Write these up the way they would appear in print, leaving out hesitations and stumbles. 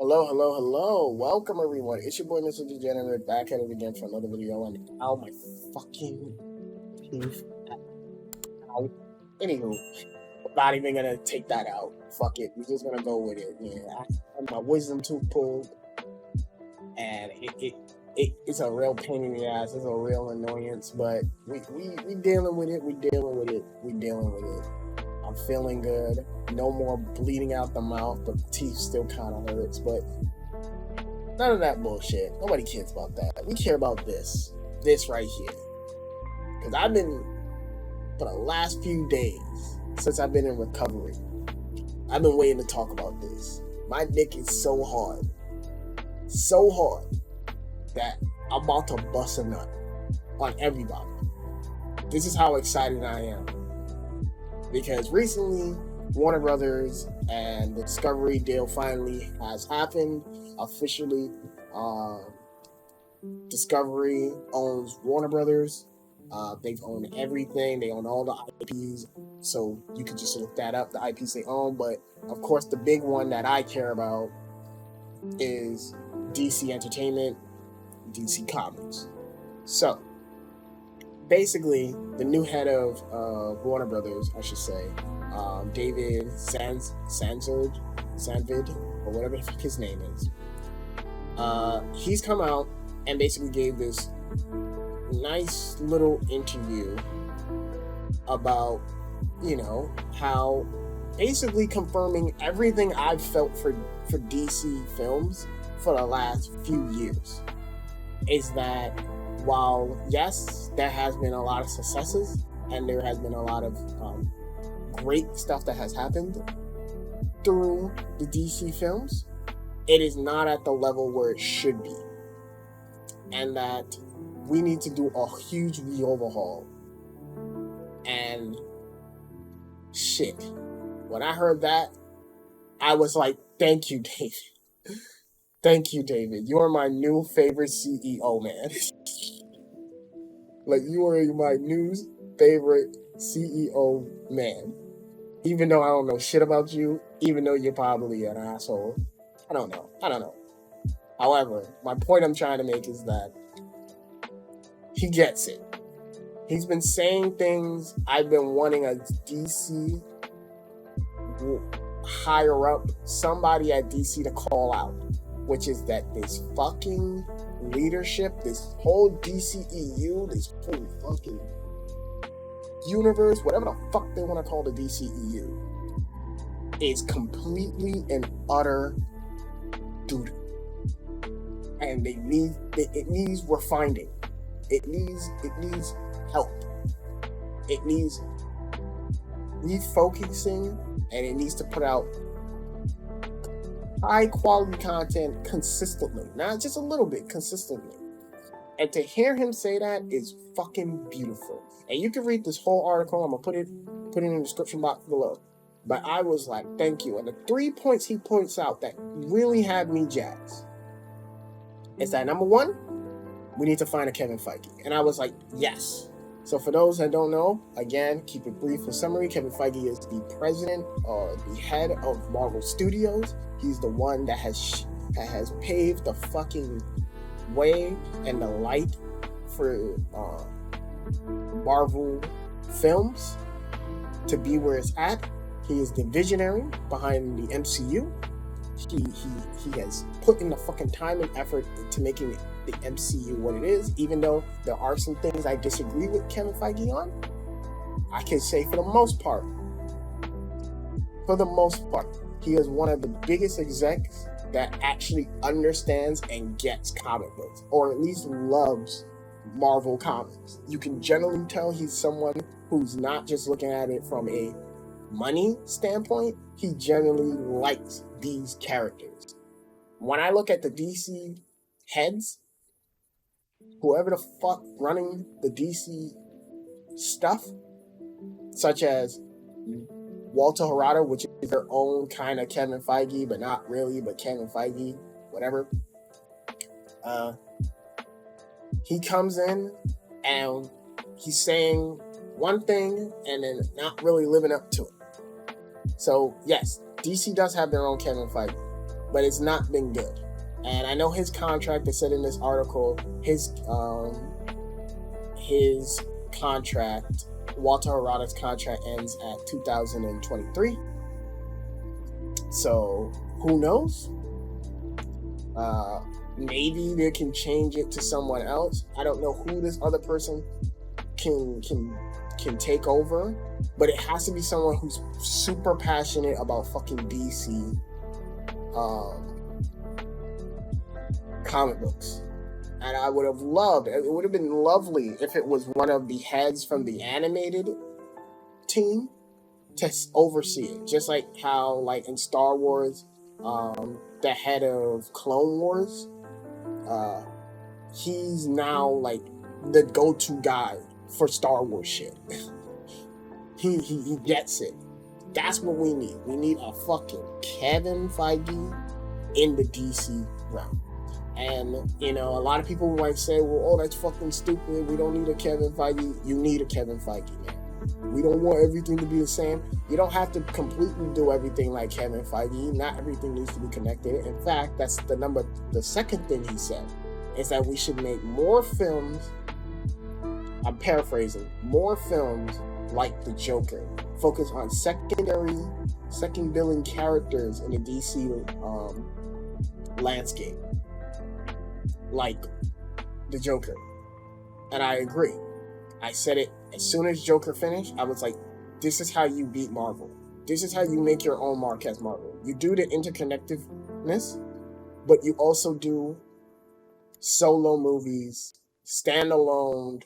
Hello, hello, hello. Welcome, everyone. It's your boy, Mr. Degenerate, back at it again for another video. And ow, my fucking teeth. Ow. Anywho, I'm not even gonna take that out. Fuck it. We're just gonna go with it. Yeah, I had my wisdom tooth pulled, and it's a real pain in the ass. It's a real annoyance, but we dealing with it. We dealing with it. We dealing with it. I'm feeling good. No more bleeding out the mouth. The teeth still kind of hurts, but none of that bullshit. Nobody cares about that. We care about this right here. Because I've been, for the last few days, since I've been in recovery, I've been waiting to talk about this. My dick is so hard, that I'm about to bust a nut on everybody. This is how excited I am. Because recently, Warner Brothers and the Discovery deal finally has happened. Officially, Discovery owns Warner Brothers. They've owned everything. They own all the IPs. So you can just look that up, the IPs they own. But of course, the big one that I care about is DC Entertainment, DC Comics. So basically, the new head of Warner Brothers, I should say, David Zaslav, or whatever the fuck his name is, he's come out and basically gave this nice little interview about, how basically confirming everything I've felt for DC films for the last few years. Is that while, yes, there has been a lot of successes and there has been a lot of great stuff that has happened through the DC films, it is not at the level where it should be. And that we need to do a huge overhaul. And shit, when I heard that, I was like, thank you, David. Thank you, David. You are my new favorite CEO, man. Like, you are my new favorite CEO, man. Even though I don't know shit about you, even though you're probably an asshole. I don't know. However, my point I'm trying to make is that he gets it. He's been saying things I've been wanting a DC higher up, somebody at DC to call out, which is that this fucking leadership, this whole DCEU, this whole fucking universe, whatever the fuck they want to call the DCEU, is completely and utter doo-doo. And it needs refining. It needs help. It needs refocusing, and it needs to put out high quality content consistently, not just a little bit, consistently. And to hear him say that is fucking beautiful. And you can read this whole article. I'm gonna put it in the description box below. But I was like, thank you. And the 3 points he points out that really had me jazzed is that, number one, we need to find a Kevin Feige. And I was like, yes. So for those that don't know, again, keep it brief and summary. Kevin Feige is the president or the head of Marvel Studios. He's the one that has paved the fucking way and the light for Marvel films to be where it's at. He is the visionary behind the MCU. He has put in the fucking time and effort into making the MCU what it is, even though there are some things I disagree with Kevin Feige on. I can say for the most part, he is one of the biggest execs that actually understands and gets comic books, or at least loves Marvel comics. You can generally tell he's someone who's not just looking at it from a money standpoint. He generally likes these characters. When I look at the DC heads, whoever the fuck running the DC stuff, such as Walter Harada, which is their own kind of Kevin Feige, but not really, but Kevin Feige, whatever. He comes in and he's saying one thing and then not really living up to it. So yes, DC does have their own Kevin Feige, but it's not been good. And I know his contract, they said in this article, his contract, Walter Harada's contract ends at 2023. So who knows? Maybe they can change it to someone else. I don't know who this other person can take over, but it has to be someone who's super passionate about fucking DC comic books. And I would have loved, it would have been lovely if it was one of the heads from the animated team to oversee it. Just like how, like in Star Wars, the head of Clone Wars, he's now like the go-to guy for Star Wars shit. he gets it. That's what we need. We need a fucking Kevin Feige in the DC realm. And, you know, a lot of people might say, well, oh, that's fucking stupid. We don't need a Kevin Feige. You need a Kevin Feige, man. We don't want everything to be the same. You don't have to completely do everything like Kevin Feige. Not everything needs to be connected. In fact, that's the second thing he said, is that we should make more films, I'm paraphrasing, more films like the Joker. Focus on second billing characters in the DC landscape. Like the Joker. And I agree. I said it as soon as Joker finished. I was like, this is how you beat Marvel. This is how you make your own mark as Marvel. You do the interconnectedness, but you also do solo movies, standalone,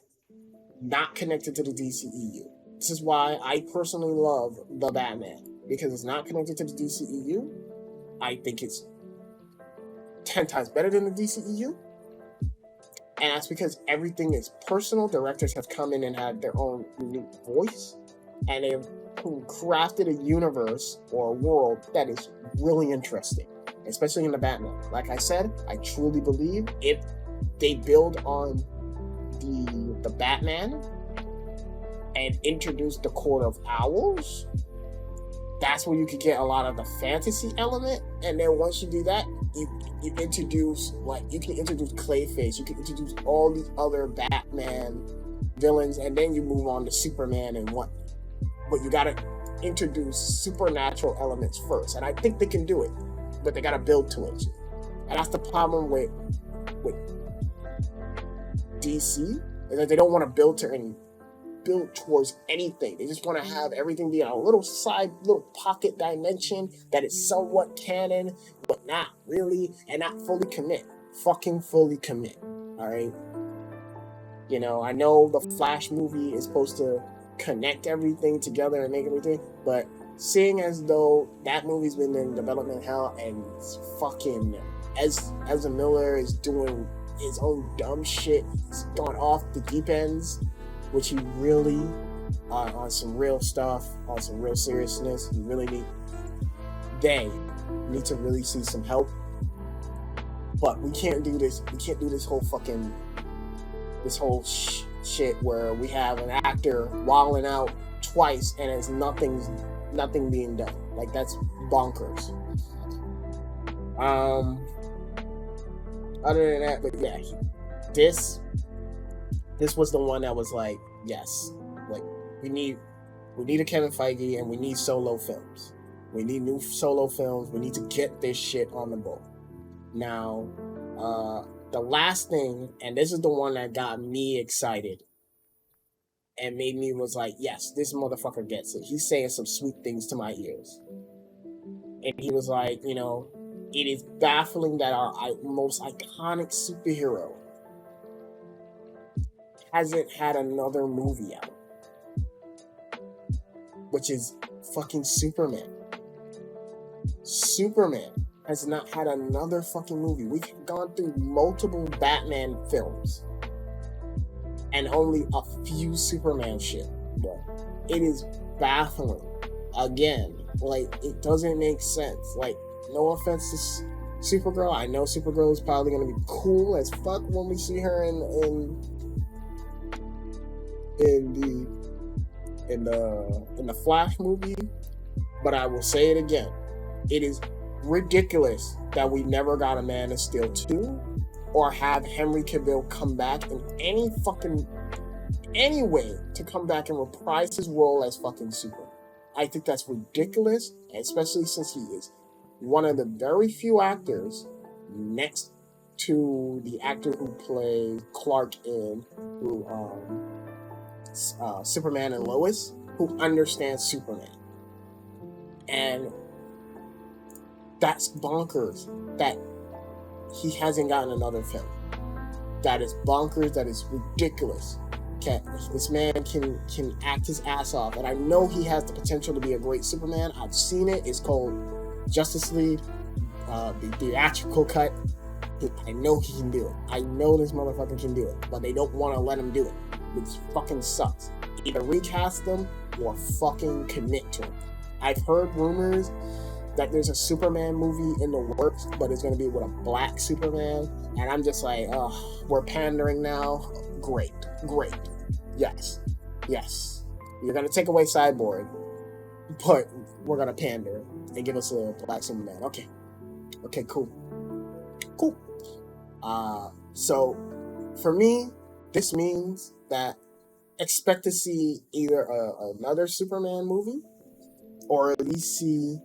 not connected to the DCEU. This is why I personally love The Batman, because it's not connected to the DCEU. I think it's 10 times better than the DCEU. And that's because everything is personal. Directors have come in and had their own unique voice. And they've crafted a universe or a world that is really interesting. Especially in the Batman. Like I said, I truly believe if they build on the Batman and introduce the Court of Owls, that's where you could get a lot of the fantasy element. And then once you do that, you introduce, like, you can introduce Clayface, you can introduce all these other Batman villains, and then you move on to Superman and what. But you gotta introduce supernatural elements first, and I think they can do it, but they gotta build to it. And that's the problem with DC, is that they don't want to build towards anything. They just want to have everything be in a little pocket dimension that is somewhat canon, but not really, and not fully commit. Fucking fully commit. Alright? You know, I know the Flash movie is supposed to connect everything together and make everything, but seeing as though that movie's been in development hell and fucking Ezra Miller is doing his own dumb shit, he's gone off the deep ends, which he really, on some real stuff, on some real seriousness, they need to really see some help. But we can't do this. We can't do this whole shit where we have an actor wilding out twice and there's nothing being done. Like, that's bonkers. Other than that, but yeah, this was the one that was like, yes, like we need a Kevin Feige, and we need solo films. We need new solo films. We need to get this shit on the boat. Now, the last thing, and this is the one that got me excited and made me was like, yes, this motherfucker gets it. He's saying some sweet things to my ears. And he was like, you know, it is baffling that our most iconic superhero hasn't had another movie out, which is fucking Superman. Superman has not had another fucking movie. We've gone through multiple Batman films and only a few Superman shit. But it is baffling. Again, like, it doesn't make sense. Like, no offense to Supergirl. I know Supergirl is probably gonna be cool as fuck when we see her in the Flash movie, but I will say it again. It is ridiculous that we never got a Man of Steel 2 or have Henry Cavill come back in any way to come back and reprise his role as fucking Superman. I think that's ridiculous, especially since he is one of the very few actors next to the actor who played Clark in Superman and Lois, who understands Superman. And that's bonkers that he hasn't gotten another film. That is bonkers. That is ridiculous. Okay, this man can act his ass off, and I know he has the potential to be a great Superman. I've seen it. It's called Justice League, the theatrical cut. I know he can do it. I know this motherfucker can do it, but they don't want to let him do it, which fucking sucks. Either recast him or fucking commit to him. I've heard rumors that there's a Superman movie in the works, but it's going to be with a black Superman, and I'm just like, we're pandering now. Great. Yes. You're going to take away Cyborg, but we're going to pander and give us a black Superman. Okay, cool. So, for me, this means that expect to see either another Superman movie, or at least see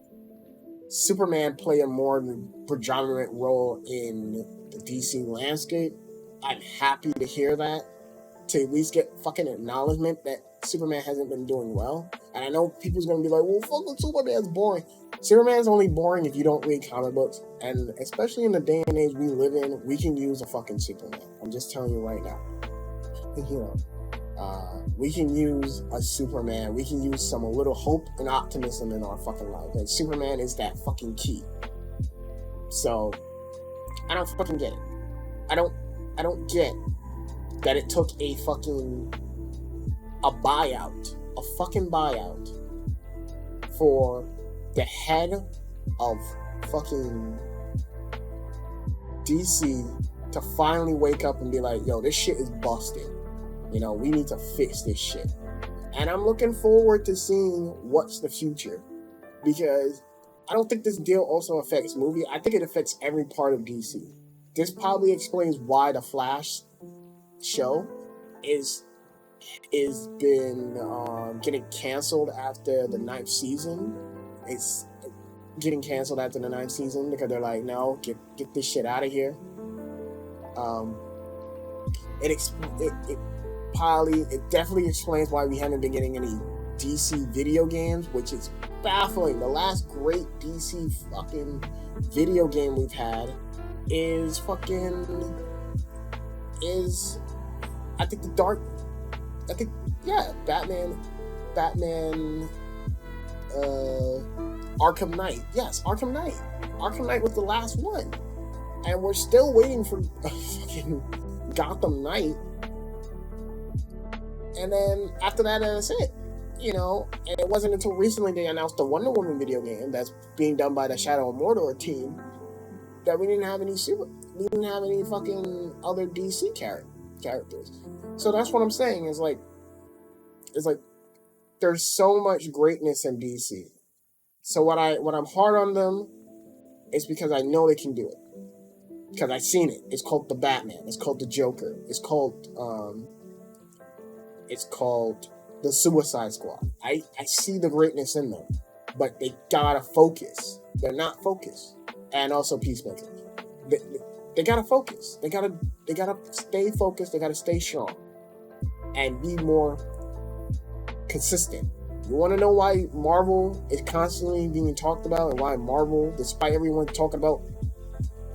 Superman play a more predominant role in the DC landscape. I'm happy to hear that, to at least get fucking acknowledgement that Superman hasn't been doing well. And I know people's gonna be like, well, fucking Superman's boring. Superman's only boring if you don't read comic books, and especially in the day and age we live in, we can use a fucking Superman. I'm just telling you right now. We can use a Superman. We can use some a little hope and optimism in our fucking life. And Superman is that fucking key. So, I don't fucking get it. I don't get that it took a fucking buyout for the head of fucking DC to finally wake up and be like, yo, this shit is busted. You know, we need to fix this shit. And I'm looking forward to seeing what's the future. Because I don't think this deal also affects movie. I think it affects every part of DC. This probably explains why the Flash show is been getting canceled after the 9th season. It's getting canceled after the 9th season because they're like, no, get this shit out of here. It definitely explains why we haven't been getting any DC video games, which is baffling. The last great DC fucking video game we've had is Batman Arkham Knight. Yes, Arkham Knight. Arkham Knight was the last one. And we're still waiting for fucking Gotham Knight. And then after that, that's it. You know, and it wasn't until recently they announced the Wonder Woman video game that's being done by the Shadow of Mordor team that we didn't have any fucking other DC characters. So that's what I'm saying. It's like there's so much greatness in DC. So what I'm hard on them is because I know they can do it. Because I've seen it. It's called the Batman. It's called the Joker. It's called the Suicide Squad. I see the greatness in them, but they gotta focus. They're not focused. And also Peacemaker. They gotta focus. They gotta stay focused. They gotta stay strong and be more consistent. You want to know why Marvel is constantly being talked about, and why Marvel, despite everyone talking about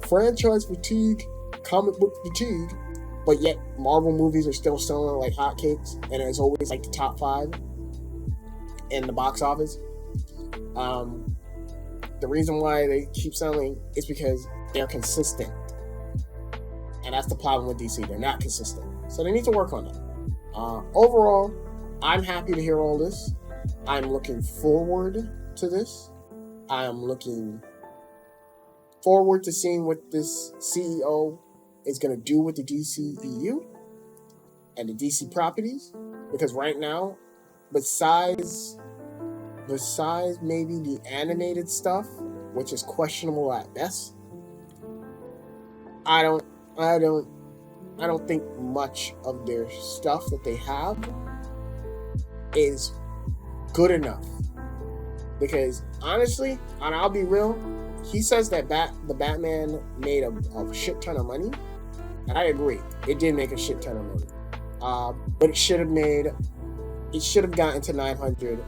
franchise fatigue, comic book fatigue, but yet Marvel movies are still selling like hotcakes, and it's always like the top 5 in the box office. The reason why they keep selling is because they're consistent, and that's the problem with DC. They're not consistent, so they need to work on that. Overall, I'm happy to hear all this. I'm looking forward to this. I am looking forward to seeing what this CEO is going to do with the DCEU and the DC properties. Because right now, besides maybe the animated stuff, which is questionable at best. I don't think much of their stuff that they have is good enough. Because honestly, and I'll be real, he says that the Batman made a shit ton of money, and I agree, it did make a shit ton of money. But it should have gotten to 900,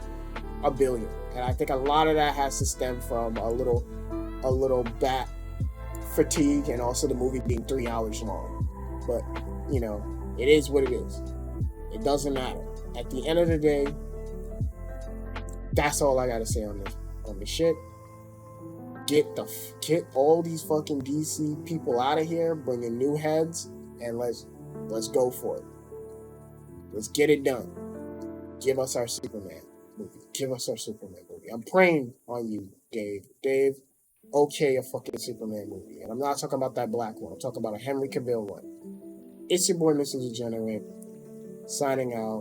a billion, and I think a lot of that has to stem from a little bat fatigue, and also the movie being 3 hours long. But it is what it is. It doesn't matter. At the end of the day, that's all I gotta say on this shit. Get all these fucking DC people out of here, bring in new heads, and let's go for it. Let's get it done. Give us our Superman movie. I'm praying on you, Dave. Dave, okay, a fucking Superman movie. And I'm not talking about that black one. I'm talking about a Henry Cavill one. It's your boy, Mr. Degenerate, signing out.